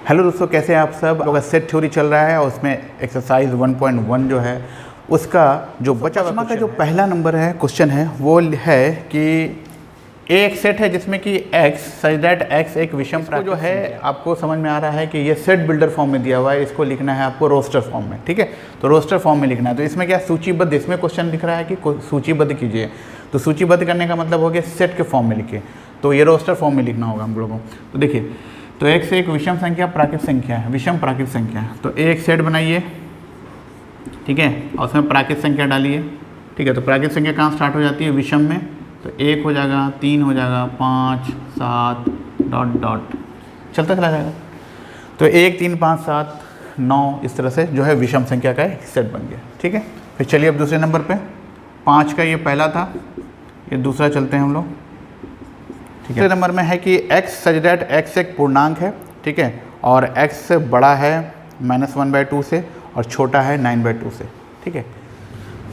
Hello दोस्तों, कैसे हैं आप सब लोग। सेट थ्योरी चल रहा है और उसमें एक्सरसाइज 1.1 जो है उसका जो बचा हुआ का जो पहला नंबर है क्वेश्चन है वो है कि एक सेट है जिसमें कि x सच दैट x एक विषम प्राकृत जो है आपको समझ में आ रहा है कि ये सेट बिल्डर फॉर्म में दिया हुआ है, इसको लिखना है आपको रोस्टर फॉर्म में। ठीक है, तो रोस्टर फॉर्म में लिखना है। तो इसमें क्या सूचीबद्ध, इसमें क्वेश्चन लिख रहा है कि सूचीबद्ध कीजिए, तो सूचीबद्ध करने का मतलब हो गया सेट के फॉर्म में लिखिए, तो ये रोस्टर फॉर्म में लिखना होगा हम लोगों को। तो देखिए, तो x एक विषम संख्या प्राकृत संख्या है, विषम प्राकृत संख्या है, तो एक सेट बनाइए, ठीक है, और उसमें प्राकृत संख्या डालिए। ठीक है, तो प्राकृत संख्या कहाँ स्टार्ट हो जाती है? विषम में। तो 1 हो जाएगा, 3 हो जाएगा, 5, 7 डॉट डॉट चलता चला जाएगा। तो 1, 3, 5, 7, 9 इस तरह से जो है विषम संख्या का एक सेट बन गया। ठीक है, फिर चलिए अब दूसरे नंबर पे 5 का ये पहला था, ये दूसरा चलते हैं हम लोग। ठीक है, दूसरे नंबर में है कि x सच दैट x एक पूर्णांक है, ठीक है, और x से बड़ा है -1/2 से और छोटा है 9/2 से। ठीक है,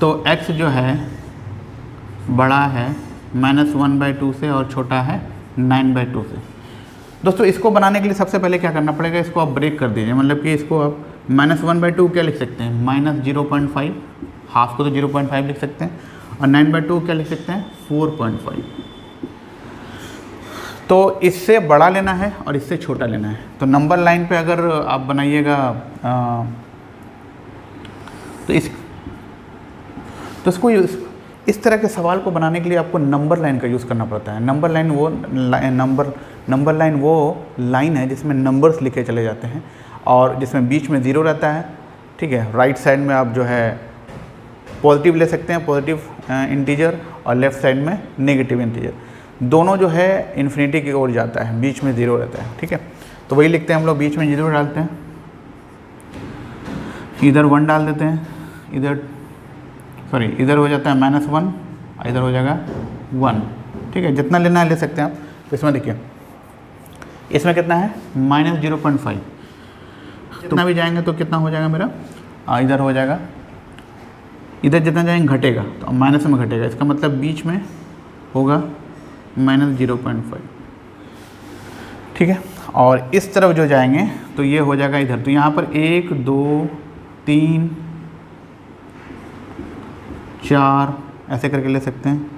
तो x जो है बड़ा है -1/2 से और छोटा है 9/2 से। दोस्तों, इसको बनाने के लिए सबसे पहले क्या करना पड़ेगा, इसको आप ब्रेक कर दीजिए, मतलब कि इसको आप -1/2 क्या लिख सकते हैं? -0.5, हाफ को तो 0.5 लिख सकते हैं, और 9/2 क्या लिख सकते हैं? 4.5। तो इससे बड़ा लेना है और इससे छोटा लेना है। तो नंबर लाइन पे अगर आप बनाइएगा तो इसको इस तरह के सवाल को बनाने के लिए आपको नंबर लाइन का यूज़ करना पड़ता है। नंबर लाइन वो लाइन है जिसमें नंबर्स लिखे चले जाते हैं और जिसमें बीच में 0 रहता है। ठीक है, राइट साइड में आप जो है पॉजिटिव ले सकते हैं, पॉजिटिव इंटीजर, और लेफ़्ट साइड में नेगेटिव इंटीजर। दोनों जो है इन्फिनिटी की ओर जाता है, बीच में 0 रहता है। ठीक है, तो वही लिखते हैं हम लोग, बीच में 0 डालते हैं, इधर 1 डाल देते हैं, इधर हो जाता है -1 और इधर हो जाएगा 1। ठीक है, जितना लेना है ले सकते हैं आप। तो इसमें देखिए, इसमें कितना है? -0.5। जितना भी जाएंगे तो कितना हो जाएगा मेरा? इधर हो जाएगा, इधर जितना जाएंगे घटेगा, तो माइनस में घटेगा, इसका मतलब बीच में होगा -0.5। ठीक है, और इस तरफ जो जाएंगे तो ये हो जाएगा इधर। तो यहाँ पर 1, 2, 3, 4 ऐसे करके ले सकते हैं।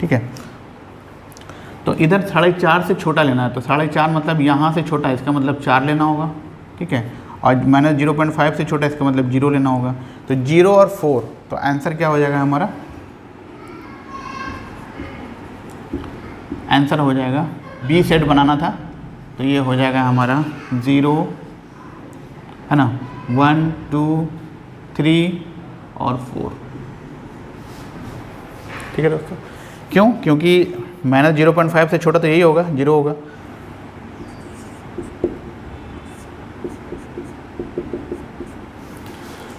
ठीक है, तो इधर 4.5 से छोटा लेना है, तो 4.5 मतलब यहाँ से छोटा है, इसका मतलब 4 लेना होगा। ठीक है, और -0.5 से छोटा, इसका मतलब 0 लेना होगा। तो 0 और 4, तो आंसर क्या हो जाएगा हमारा? आंसर हो जाएगा, बी सेट बनाना था तो ये हो जाएगा हमारा 0, है ना, 1, 2, 3 और 4। ठीक है दोस्तों, क्यों? क्योंकि -0.5 से छोटा तो यही होगा, 0 होगा।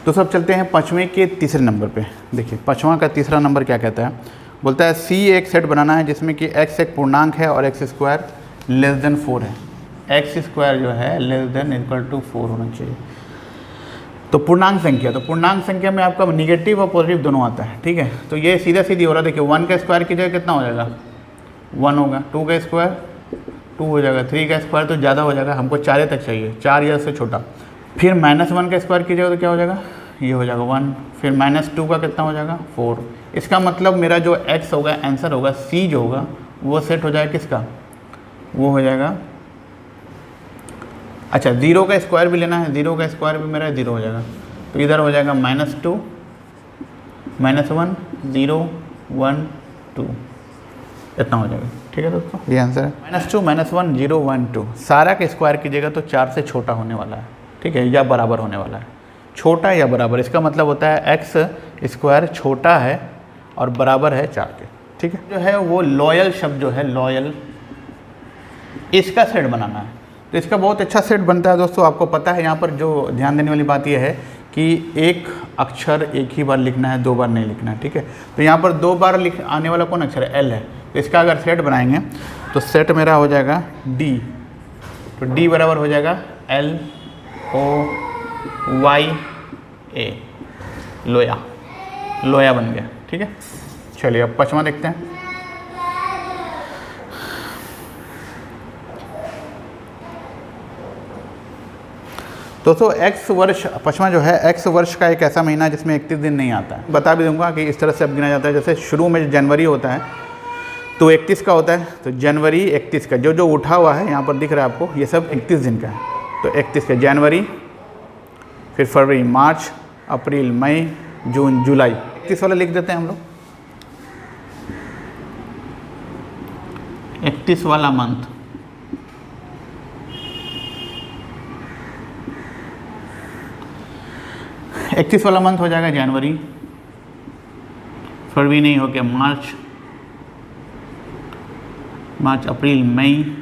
तो सब चलते हैं पाँचवें के तीसरे नंबर पे। देखिए, पाँचवां का तीसरा नंबर क्या कहता है? बोलता है C एक सेट बनाना है जिसमें कि x एक पूर्णांक है और x² < 4 है। x² जो है < 4 होना चाहिए। तो पूर्णांक संख्या, तो पूर्णांक संख्या में आपका निगेटिव और पॉजिटिव दोनों आता है। ठीक है, तो ये सीधा सीधी हो रहा है। देखिए, 1 का स्क्वायर की जगह कितना हो जाएगा? 1 होगा, 2 का स्क्वायर 2 हो जाएगा, 3 का स्क्वायर तो ज़्यादा हो जाएगा, हमको 4 तक चाहिए, 4 या से छोटा। फिर -1 का स्क्वायर की जगह तो क्या हो जाएगा? ये हो जाएगा 1। फिर -2 का कितना हो जाएगा? 4। इसका मतलब मेरा जो x होगा, आंसर होगा C जो होगा वो सेट हो जाएगा किसका? वो हो जाएगा, अच्छा 0 का स्क्वायर भी लेना है, 0 का स्क्वायर भी मेरा 0 हो जाएगा, तो इधर हो जाएगा -2, -1, 0, 1, 2 इतना हो जाएगा। ठीक है दोस्तों, ये आंसर है। -2, -1, 0, 1, 2 सारा का स्क्वायर की जगह तो 4 से छोटा होने वाला है। ठीक है, या बराबर होने वाला है, छोटा या बराबर, इसका मतलब होता है x² छोटा है और बराबर है 4 के। ठीक है, जो है वो लॉयल शब्द जो है, लॉयल, इसका सेट बनाना है। तो इसका बहुत अच्छा सेट बनता है दोस्तों, आपको पता है। यहाँ पर जो ध्यान देने वाली बात यह है कि एक अक्षर एक ही बार लिखना है, 2 बार नहीं लिखना है। ठीक है, तो यहाँ पर 2 बार आने वाला कौन अक्षर है? L है। तो इसका अगर सेट बनाएंगे तो सेट मेरा हो जाएगा D। तो D बराबर हो जाएगा LOYA, लोया बन गया। ठीक है, चलिए अब पाँचवां देखते हैं। दोस्तों एक्स वर्ष पचमा जो है एक्स वर्ष का एक ऐसा महीना जिसमें 31 दिन नहीं आता है। बता भी दूंगा कि इस तरह से अब गिना जाता है, जैसे शुरू में जनवरी होता है तो 31 का होता है, तो जनवरी 31 का जो उठा हुआ है यहाँ पर दिख रहा है आपको, ये सब 31 दिन का है। तो 31 का जनवरी, फिर फरवरी, मार्च, अप्रैल, मई, जून, जुलाई, 31 वाला लिख देते हैं हम लोग। 31 वाला मंथ, इकतीस वाला मंथ हो जाएगा जनवरी, फरवरी नहीं हो गया मार्च, अप्रैल, मई,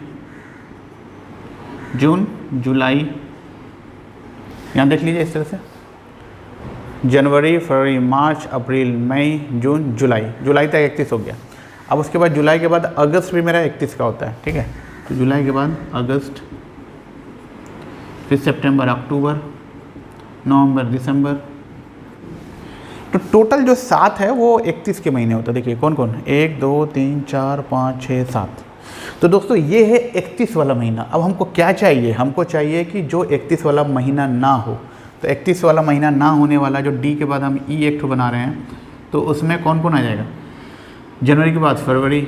जून, जुलाई। यहाँ देख लीजिए इस तरह से, जनवरी, फरवरी, मार्च, अप्रैल, मई, जून, जुलाई तक 31 हो गया। अब उसके बाद जुलाई के बाद अगस्त भी मेरा 31 का होता है, ठीक है। तो जुलाई के बाद अगस्त, फिर सितंबर, अक्टूबर, नवंबर, दिसंबर। तो टोटल जो 7 है वो 31 के महीने होता है। देखिए कौन कौन, 1 2 3 4 5 6 7। तो दोस्तों ये है 31 वाला महीना। अब हमको क्या चाहिए, हमको चाहिए कि जो 31 वाला महीना ना हो। तो 31 वाला महीना ना होने वाला जो डी के बाद हम ई एक ठो बना रहे हैं, तो उसमें कौन कौन आ जाएगा, जनवरी के बाद फरवरी,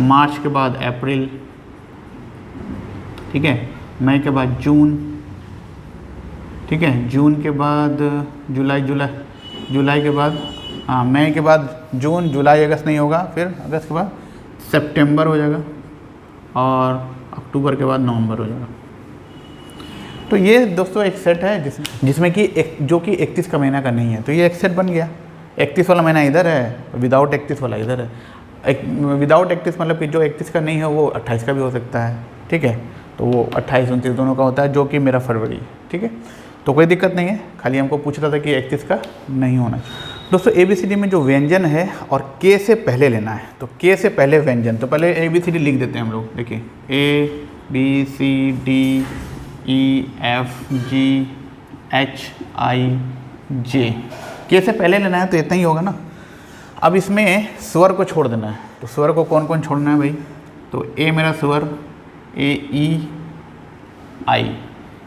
मार्च के बाद अप्रैल, ठीक है, मई के बाद जून, ठीक है, जून के बाद जुलाई के बाद, हाँ, मई के बाद जून, जुलाई, अगस्त नहीं होगा, फिर अगस्त के बाद सितंबर हो जाएगा, और अक्टूबर के बाद नवंबर हो जाएगा। तो ये दोस्तों एक सेट है जिसमें कि जो कि 31 का महीना का नहीं है। तो ये एक सेट बन गया। 31 वाला महीना इधर है, विदाउट 31 वाला इधर है। विदाउट 31 मतलब कि जो 31 का नहीं है वो 28 का भी हो सकता है, ठीक है। तो वो 28 29 दोनों का होता है, जो कि मेरा फरवरी, ठीक है। तो कोई दिक्कत नहीं है, खाली हमको पूछ रहा था कि 31 का नहीं होना चाहिए। दोस्तों ABCD में जो व्यंजन है और K से पहले लेना है, तो K से पहले व्यंजन, तो पहले ABCD लिख देते हैं हम लोग। देखिए ABCD EFG HIJ, K से पहले लेना है तो इतना ही होगा ना। अब इसमें स्वर को छोड़ देना है, तो स्वर को कौन कौन छोड़ना है भाई, तो A मेरा स्वर AEI,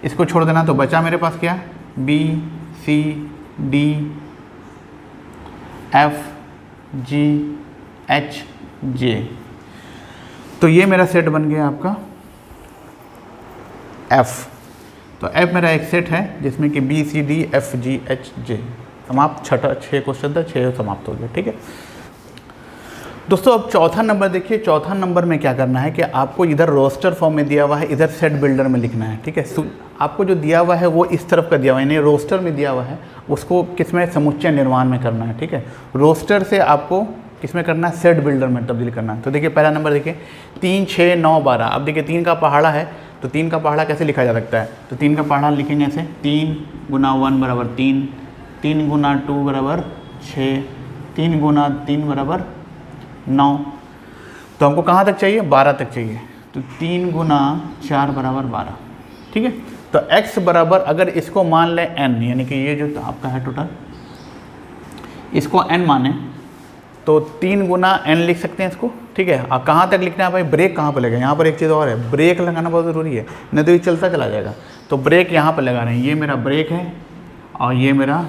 इसको छोड़ देना। तो बचा मेरे पास क्या, BCD FGHJ। तो ये मेरा सेट बन गया आपका F। तो F मेरा एक सेट है जिसमें कि BCD FGHJ समाप्त। 6 क्वेश्चन था, 6 समाप्त हो गया, ठीक है दोस्तों। अब चौथा नंबर देखिए। चौथा नंबर में क्या करना है कि आपको इधर रोस्टर फॉर्म में दिया हुआ है, इधर सेट बिल्डर में लिखना है, ठीक है। आपको जो दिया हुआ है वो इस तरफ का दिया हुआ है, यानी रोस्टर में दिया हुआ है, उसको किसमें, समुच्चय निर्माण में करना है, ठीक है। रोस्टर से आपको किसमें करना है, सेट बिल्डर में तब्दील करना है। तो देखिए पहला नंबर देखिए 3 6 9 12। अब देखिए 3 का पहाड़ा है, तो 3 का पहाड़ा कैसे लिखा जा सकता है, तो 3 का पहाड़ा लिखेंगे ऐसे, 3 गुना 1 बराबर 3, 3 गुना 2 बराबर 6, 3 गुना 3 बराबर 9। तो हमको कहाँ तक चाहिए, 12 तक चाहिए। तो 3 गुना 4 बराबर 12, ठीक है। तो x बराबर, अगर इसको मान लें n, यानी कि ये जो आपका है टोटल, इसको n माने तो 3 गुना n लिख सकते हैं इसको, ठीक है। अब कहाँ तक लिखना है भाई, ब्रेक कहाँ पर लगेगा, यहाँ पर एक चीज़ और है, ब्रेक लगाना बहुत ज़रूरी है, नहीं तो ये चलता चला जाएगा। तो ब्रेक यहाँ पर लगा रहे हैं, ये मेरा ब्रेक है और ये मेरा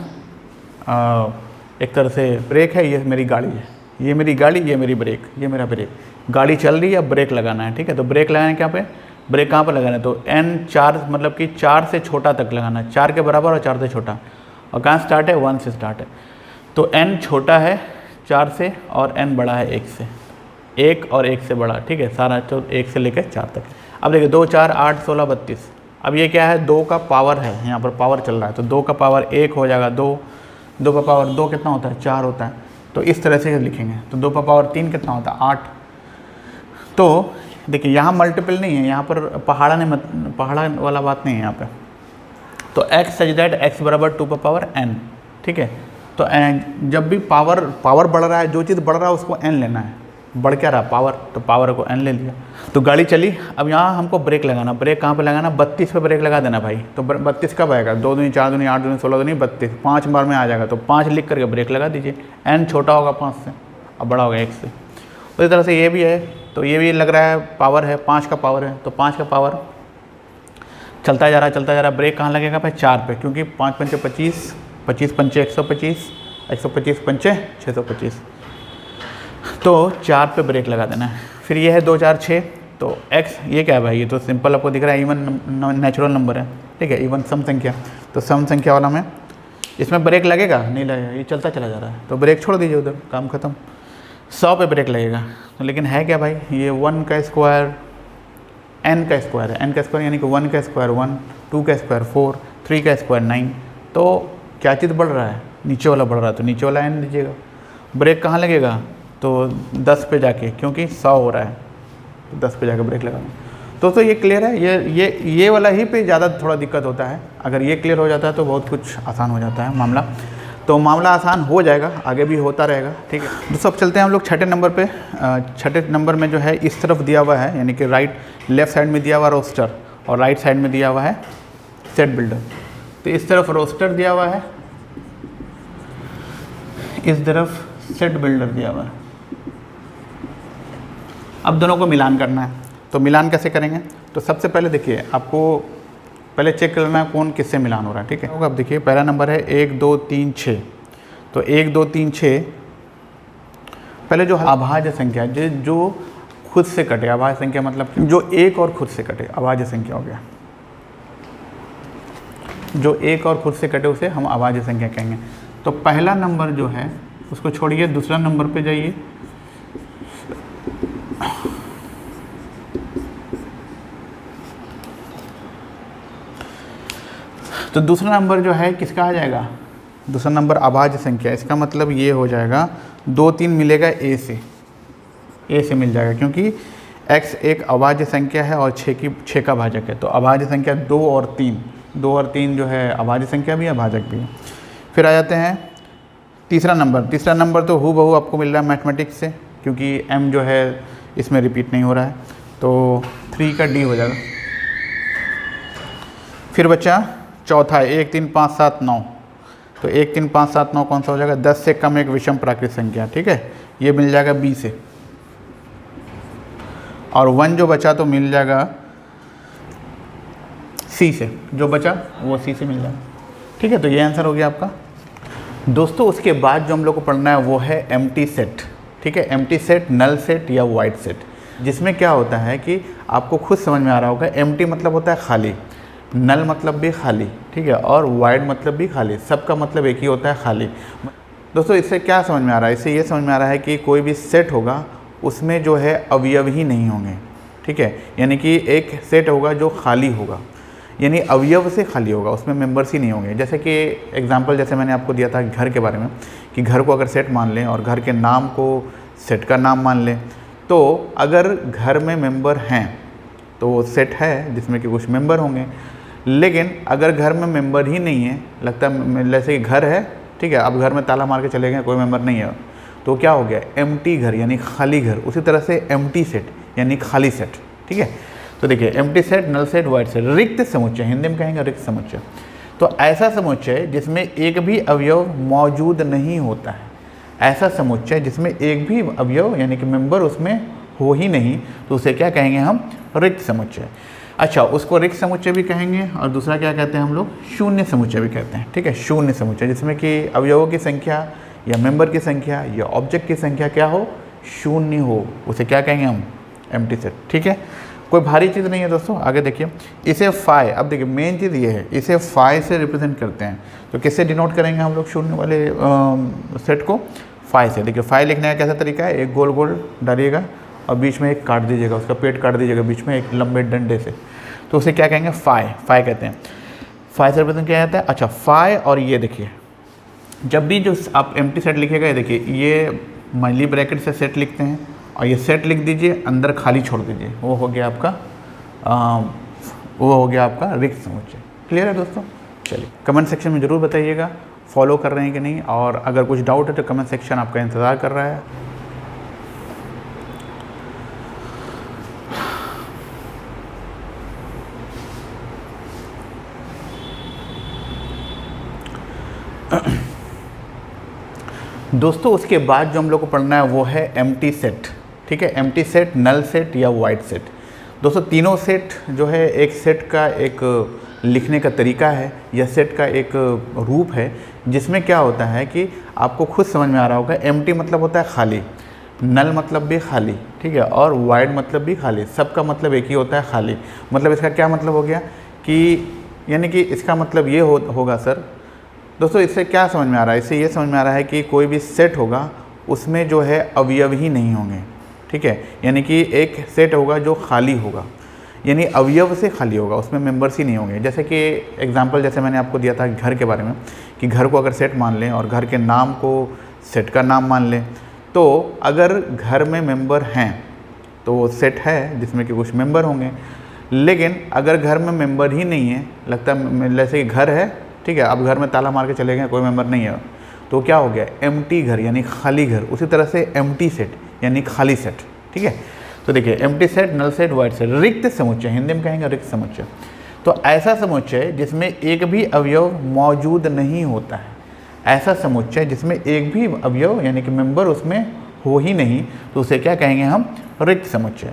एक तरह से ब्रेक है, ये मेरी गाड़ी है, ये मेरी गाड़ी, ये मेरी ब्रेक, ये मेरा ब्रेक। गाड़ी चल रही है, ब्रेक लगाना है, ठीक है। तो ब्रेक लगाना है क्या पे, ब्रेक कहाँ पर लगाना है, तो n 4 मतलब कि 4 से छोटा तक लगाना है, 4 के बराबर और 4 से छोटा। और कहाँ स्टार्ट है, 1 से स्टार्ट है। तो n छोटा है 4 से और n बड़ा है 1 से, 1 और 1 से बड़ा, ठीक है। सारा तो 1 से लेकर 4 तक। अब देखिए 2 4 8 16 32। अब ये क्या है, 2 का पावर है, यहाँ पर पावर चल रहा है, तो 2 का पावर 1 हो जाएगा 2, 2 का पावर 2 कितना होता है, 4 होता है। तो इस तरह से लिखेंगे। तो 2 का पावर 3 कितना होता है, 8। तो देखिए यहाँ मल्टीपल नहीं है, यहाँ पर पहाड़ा वाला बात नहीं है यहाँ पे। तो x सच दैट x बराबर 2 पावर n, ठीक है। तो जब भी पावर बढ़ रहा है, जो चीज़ बढ़ रहा है उसको n लेना है। बढ़ क्या रहा, पावर, तो पावर को n ले लिया। तो गाड़ी चली। अब यहाँ हमको ब्रेक लगाना, ब्रेक कहाँ पे लगाना, 32 पे ब्रेक लगा देना भाई। तो 32 कब आएगा, 2 दूनी 4 दूनी 8 दूनी 16 दूनी 32, 5 बार में आ जाएगा। तो 5 लिख करके ब्रेक लगा दीजिए। n छोटा होगा 5 से और बड़ा होगा 1 से। तो इस तरह से ये भी है, तो ये भी लग रहा है पावर है, 5 का पावर है, तो 5 का पावर चलता जा रहा, ब्रेक कहाँ लगेगा भाई 4 पे, क्योंकि 5 पंचे 25, 25 पंचे 125, 125 पंचे 625, तो 4 पे ब्रेक लगा देना है। फिर ये है 2 4 6, तो x ये क्या है भाई, ये तो सिंपल आपको दिख रहा है, इवन नेचुरल नंबर है, ठीक है, इवन सम संख्या, तो सम संख्या वाला में इसमें ब्रेक लगेगा नहीं लगेगा, ये चलता चला जा रहा है, तो ब्रेक छोड़ दीजिए उधर, काम खत्म। 100 पे ब्रेक लगेगा, तो लेकिन है क्या भाई, ये 1 का स्क्वायर n का स्क्वायर है, n का स्क्वायर यानी कि 1 का स्क्वायर 1, 2 का स्क्वायर 4, 3 का स्क्वायर 9, तो क्या चीज़ बढ़ रहा है, नीचे वाला बढ़ रहा है, तो नीचे वाला n दीजिएगा। ब्रेक कहाँ लगेगा, तो 10 पे जाके, क्योंकि 100 हो रहा है, तो 10 पे जाके ब्रेक लगाना। दोस्तों ये क्लियर है, ये वाला ही पे ज़्यादा थोड़ा दिक्कत होता है, अगर ये क्लियर हो जाता है तो बहुत कुछ आसान हो जाता है मामला, तो मामला आसान हो जाएगा, आगे भी होता रहेगा, ठीक है। दोस्तों अब चलते हैं हम लोग छठे नंबर पे। छठे नंबर में जो है इस तरफ दिया हुआ है, यानी कि लेफ़्ट साइड में दिया हुआ रोस्टर और राइट साइड में दिया हुआ है सेट बिल्डर। तो इस तरफ रोस्टर दिया हुआ है, इस तरफ सेट बिल्डर दिया हुआ है। अब दोनों को मिलान करना है, तो मिलान कैसे करेंगे, तो सबसे पहले देखिए आपको पहले चेक करना है कौन किससे मिलान हो रहा है, ठीक है। अब देखिए पहला नंबर है 1 2 3 6, तो 1 2 3 6 पहले जो अभाज्य संख्या है, जो खुद से कटे, अभाज्य संख्या मतलब जो एक और खुद से कटे, अभाज्य संख्या हो गया, जो एक और खुद से कटे उसे हम अभाज्य संख्या कहेंगे। तो पहला नंबर जो है उसको छोड़िए, दूसरा नंबर पे जाइए, तो दूसरा नंबर जो है किसका आ जाएगा, दूसरा नंबर अभाज्य संख्या, इसका मतलब ये हो जाएगा 2 3 मिलेगा ए से मिल जाएगा, क्योंकि x एक अभाज्य संख्या है और 6 का भाजक है, तो अभाज्य संख्या 2 और 3 जो है अभाज्य संख्या भी है, भाजक भी है। फिर आ जाते हैं तीसरा नंबर तो हूबहू आपको मिल रहा है मैथमेटिक्स से, क्योंकि m जो है इसमें रिपीट नहीं हो रहा है, तो 3 का d हो जाएगा। फिर बचा चौथा है 1 3 5 7 9, तो 1 3 5 7 9 कौन सा हो जाएगा, 10 से कम एक विषम प्राकृत संख्या, ठीक है, ये मिल जाएगा b से, और 1 जो बचा तो मिल जाएगा c से, जो बचा वो c से मिल जाएगा, ठीक है। तो ये आंसर हो गया आपका। दोस्तों उसके बाद जो हम लोग को पढ़ना है वो है एम्प्टी सेट, ठीक है, एम्प्टी सेट, नल सेट या वाइड सेट, जिसमें क्या होता है कि आपको खुद समझ में आ रहा होगा, एम्प्टी मतलब होता है खाली, नल मतलब भी खाली, ठीक है, और वाइड मतलब भी खाली, सबका मतलब एक ही होता है खाली। दोस्तों इससे क्या समझ में आ रहा है, इससे ये समझ में आ रहा है कि कोई भी सेट होगा उसमें जो है अवयव ही नहीं होंगे, ठीक है, यानी कि एक सेट होगा जो खाली होगा, यानी अवयव से खाली होगा, उसमें मेंबर्स ही नहीं होंगे। जैसे कि एग्जांपल जैसे मैंने आपको दिया था घर के बारे में, कि घर को अगर सेट मान लें और घर के नाम को सेट का नाम मान लें, तो अगर घर में मेंबर हैं तो वो सेट है जिसमें कि कुछ मेंबर होंगे, लेकिन अगर घर में मेंबर ही नहीं है, लगता है जैसे कि घर है, ठीक है, अब घर में ताला मार के चले गए, कोई मेंबर नहीं है, तो क्या हो गया, एम्प्टी घर यानी खाली घर। उसी तरह से एम्प्टी सेट यानी खाली सेट, ठीक है। तो देखिए empty set, null set, void set, रिक्त समुच्चय, हिंदी में कहेंगे रिक्त समुच्चय, तो ऐसा समुच्चय जिसमें एक भी अवयव मौजूद नहीं होता है, ऐसा समुच्चय जिसमें एक भी अवयव यानी कि मेंबर उसमें हो ही नहीं, तो उसे क्या कहेंगे हम, रिक्त समुच्चय। अच्छा, उसको रिक्त समुच्चय भी कहेंगे, और दूसरा क्या कहते हैं हम लोग, शून्य समुच्चय भी कहते हैं, ठीक है, शून्य समुच्चय, जिसमें कि अवयवों की संख्या या मेंबर की संख्या या ऑब्जेक्ट की संख्या क्या हो, शून्य हो, उसे क्या कहेंगे हम, एम्प्टी सेट, ठीक है। कोई भारी चीज़ नहीं है दोस्तों। आगे देखिए, इसे फाई, अब देखिए मेन चीज़ ये है, इसे फाई से रिप्रेजेंट करते हैं, तो किससे डिनोट करेंगे हम लोग शून्य वाले सेट को, फाई से। देखिए फाई लिखने का कैसा तरीका है, एक गोल गोल डालिएगा और बीच में एक काट दीजिएगा, उसका पेट काट दीजिएगा बीच में एक लंबे डंडे से, तो उसे क्या कहेंगे, फाई कहते हैं। फाई से रिप्रेजेंट किया जाता है। अच्छा, फाई और ये देखिए, जब भी जो आप एम्प्टी सेट लिखिएगा, ये देखिए ये मल्टी ब्रैकेट से सेट लिखते हैं, और ये सेट लिख दीजिए, अंदर खाली छोड़ दीजिए, वो हो गया आपका रिक्त समुच्चय। क्लियर है दोस्तों। चलिए कमेंट सेक्शन में ज़रूर बताइएगा फॉलो कर रहे हैं कि नहीं, और अगर कुछ डाउट है तो कमेंट सेक्शन आपका इंतज़ार कर रहा है। दोस्तों उसके बाद जो हम लोग को पढ़ना है वो है एम्प्टी सेट, ठीक है, एम्प्टी सेट, नल सेट या वाइड सेट। दोस्तों तीनों सेट जो है एक सेट का एक लिखने का तरीका है या सेट का एक रूप है, जिसमें क्या होता है कि आपको खुद समझ में आ रहा होगा। एम्प्टी मतलब होता है खाली, नल मतलब भी खाली, ठीक है, और वाइड मतलब भी खाली, सबका मतलब एक ही होता है खाली। मतलब इसका क्या मतलब हो गया कि यानी कि इसका मतलब ये होगा सर, दोस्तों इससे क्या समझ में आ रहा है, इससे ये समझ में आ रहा है कि कोई भी सेट होगा उसमें जो है अवयव ही नहीं होंगे, ठीक है। यानी कि एक सेट होगा जो खाली होगा, यानी अवयव से खाली होगा, उसमें मेंबर्स ही नहीं होंगे। जैसे कि एग्जांपल जैसे मैंने आपको दिया था घर के बारे में, कि घर को अगर सेट मान लें और घर के नाम को सेट का नाम मान लें, तो अगर घर में मेंबर हैं तो वो सेट है जिसमें कि कुछ मेंबर होंगे। लेकिन अगर घर में मेंबर ही नहीं है, लगता है जैसे कि घर है, ठीक है, अब घर में ताला मार के चले गए, कोई मेंबर नहीं है, तो क्या हो गया, एम्प्टी घर यानी खाली घर। उसी तरह से एम्प्टी सेट यानी खाली सेट, ठीक है। तो देखिए empty set, null set, void set, रिक्त समुच्चय, हिंदी में कहेंगे रिक्त समुच्चय। तो ऐसा समुच्चय जिसमें एक भी अवयव मौजूद नहीं होता है, ऐसा समुच्चय जिसमें एक भी अवयव यानी कि मेंबर उसमें हो ही नहीं, तो उसे क्या कहेंगे हम, रिक्त समुच्चय।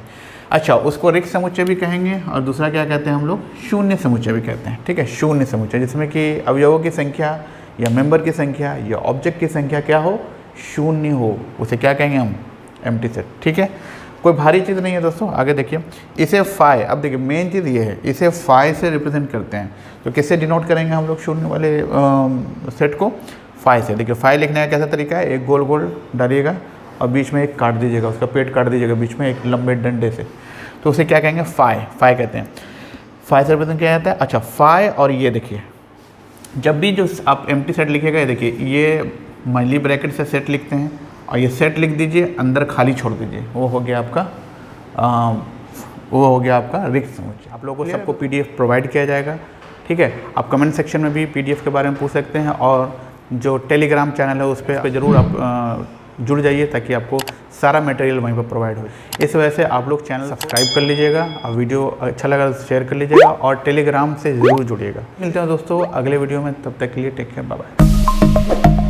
अच्छा, उसको रिक्त समुच्चय भी कहेंगे, और दूसरा क्या कहते हैं हम लोग, शून्य समुच्चय भी कहते हैं, ठीक है। शून्य समुच्चय जिसमें कि अवयवों की संख्या या मेंबर की संख्या या ऑब्जेक्ट की संख्या क्या हो, शून्य हो, उसे क्या कहेंगे हम, एम्प्टी सेट, ठीक है। कोई भारी चीज़ नहीं है दोस्तों। आगे देखिए, इसे फाई, अब देखिए मेन चीज़ ये है, इसे फाई से रिप्रेजेंट करते हैं। तो किससे डिनोट करेंगे हम लोग शून्य वाले सेट को, फाई से। देखिए फाई लिखने का कैसा तरीका है, एक गोल गोल डालिएगा और बीच में एक काट दीजिएगा, उसका पेट काट दीजिएगा बीच में एक लंबे डंडे से, तो उसे क्या कहेंगे, फाई, फाई कहते हैं। फाई से रिप्रेजेंट किया जाता है। अच्छा, फाई, और ये देखिए जब भी जो आप एम्प्टी सेट लिखिएगा, ये देखिए ये मल्टी ब्रैकेट से सेट लिखते हैं, और ये सेट लिख दीजिए, अंदर खाली छोड़ दीजिए, वो हो गया आपका रिक्त समुच्चय। आप लोगों को सबको PDF प्रोवाइड किया जाएगा, ठीक है। आप कमेंट सेक्शन में भी PDF के बारे में पूछ सकते हैं, और जो टेलीग्राम चैनल है उस पर ज़रूर आप जुड़ जाइए, ताकि आपको सारा मटेरियल वहीं पर प्रोवाइड हो। इस वजह से आप लोग चैनल सब्सक्राइब कर लीजिएगा, और वीडियो अच्छा लगा तो शेयर कर लीजिएगा, और टेलीग्राम से ज़रूर जुड़िएगा। मिलते हैं दोस्तों अगले वीडियो में, तब तक के लिए टेक केयर, बाय बाय।